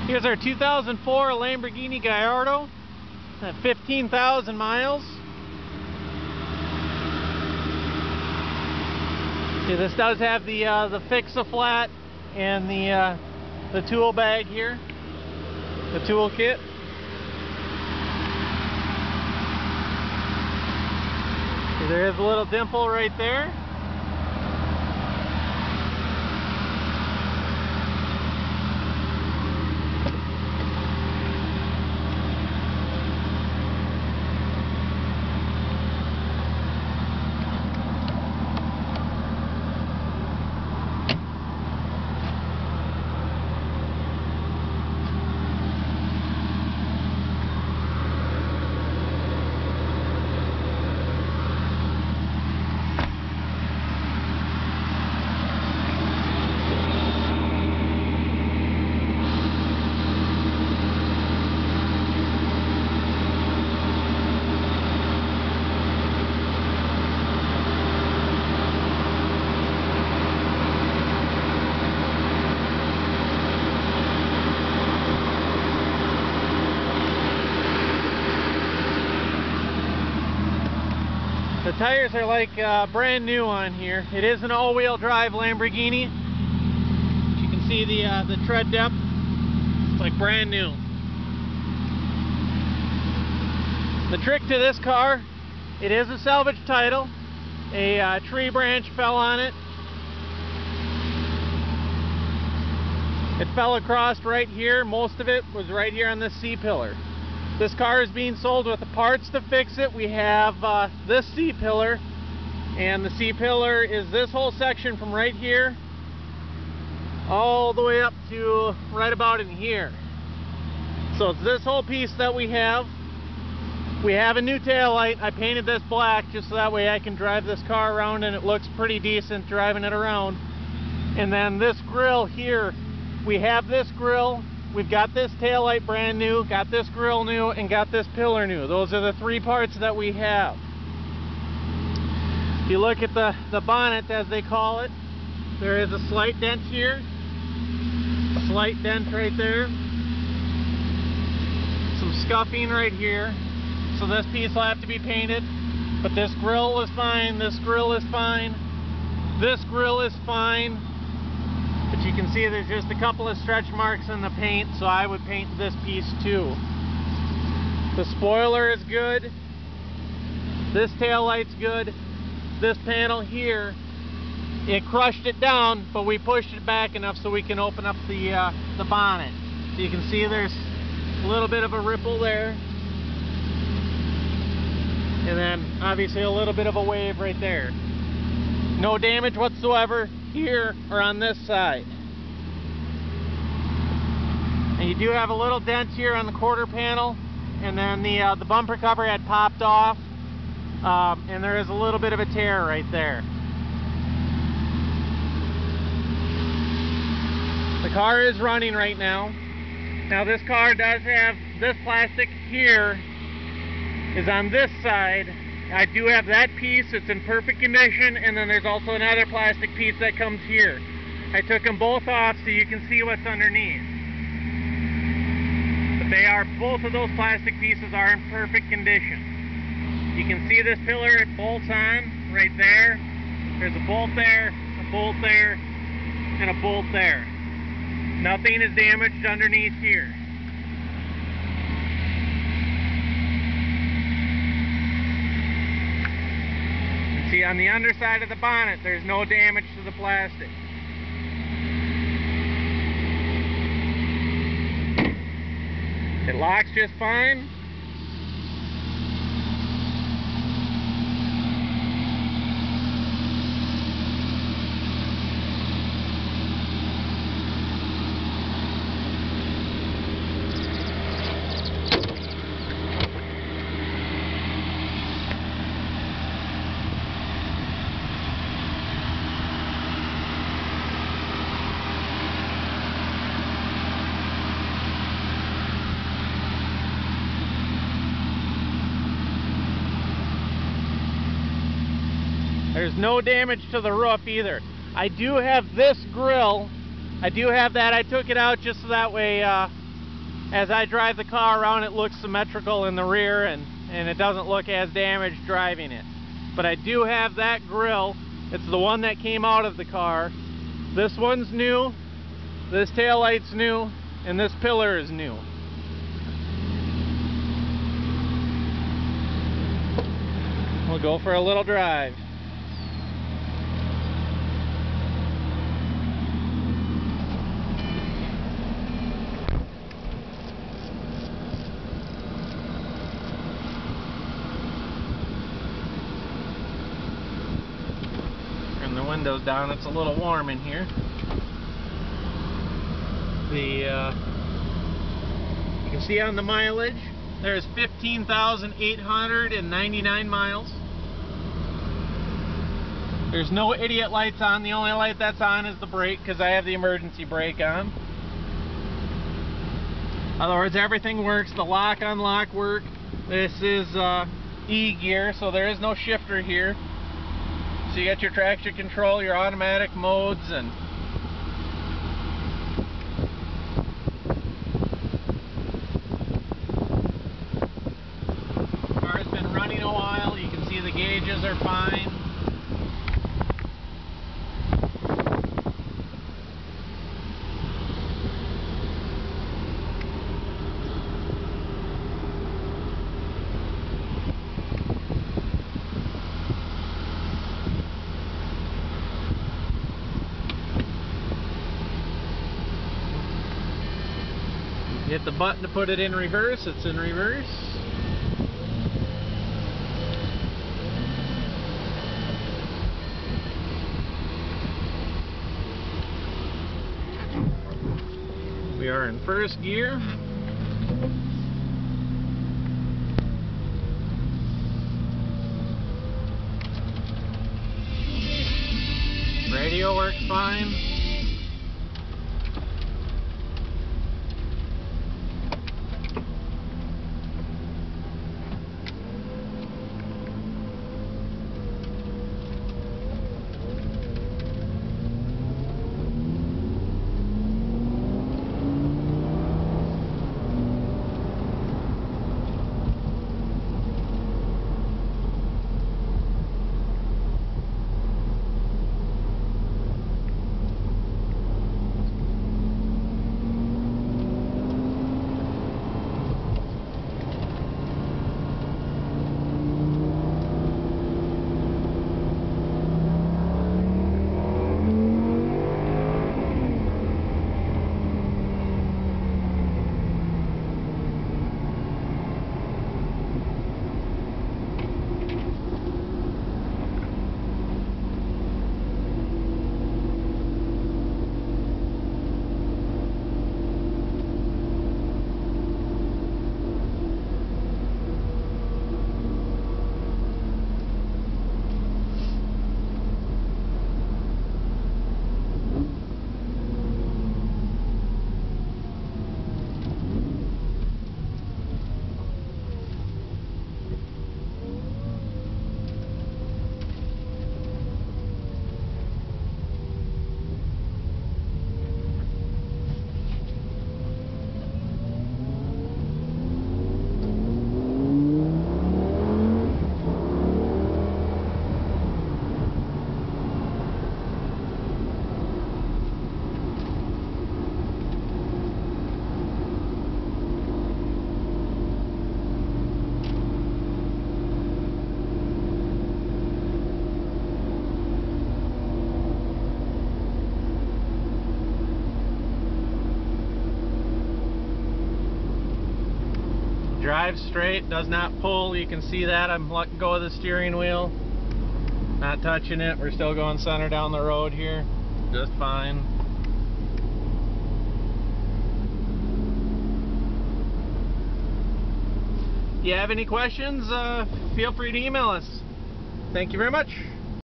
Here's our 2004 Lamborghini Gallardo at 15,000 miles. See, this does have the fix-a-flat and the tool bag here, the tool kit. See, there is a little dimple right there. The tires are like brand new on here. It is an all-wheel drive Lamborghini. You can see the tread depth. It's like brand new. The trick to this car, it is a salvage title. A tree branch fell on it. It fell across right here. Most of it was right here on this C-pillar. This car is being sold with the parts to fix it. We have this C-pillar, and the C-pillar is this whole section from right here all the way up to right about in here. So it's this whole piece that we have. We have a new taillight. I painted this black just so that way I can drive this car around and it looks pretty decent driving it around. And then this grill here, we have this grill. We've got this taillight brand new, got this grill new, and got this pillar new. Those are the three parts that we have. If you look at the bonnet, as they call it, there is a slight dent here, a slight dent right there, some scuffing right here. So this piece will have to be painted, but this grill is fine, this grill is fine, this grill is fine. But you can see there's just a couple of stretch marks in the paint, so I would paint this piece too. The spoiler is good. This tail light's good. This panel here, it crushed it down, but we pushed it back enough so we can open up the bonnet. So you can see there's a little bit of a ripple there. And then obviously a little bit of a wave right there. No damage whatsoever here or on this side. And you do have a little dent here on the quarter panel, and then the bumper cover had popped off, and there is a little bit of a tear right there. The car is running right now. Now this car does have this plastic here is on this side. I do have that piece, it's in perfect condition, and then there's also another plastic piece that comes here. I took them both off so you can see what's underneath. But they are, both of those plastic pieces are in perfect condition. You can see this pillar, it bolts on right there. There's a bolt there, a bolt there, and a bolt there. Nothing is damaged underneath here. See, on the underside of the bonnet, there's no damage to the plastic. It locks just fine. There's no damage to the roof either. I do have this grill. I do have that. I took it out just so that way as I drive the car around, it looks symmetrical in the rear, and it doesn't look as damaged driving it. But I do have that grille. It's the one that came out of the car. This one's new, this taillight's new, and this pillar is new. We'll go for a little drive. Turn the windows down, it's a little warm in here. You can see on the mileage, there's 15,899 miles. There's no idiot lights on. The only light that's on is the brake, because I have the emergency brake on. In other words, everything works. The lock, unlock work. This is E gear, so there is no shifter here. So you got your traction control, your automatic modes, and car's been running a while. You can see the gauges are fine. Hit the button to put it in reverse, it's in reverse. We are in first gear. Radio works fine. Drives straight, does not pull. You can see that. I'm letting go of the steering wheel. Not touching it. We're still going center down the road here. Just fine. If you have any questions, feel free to email us. Thank you very much.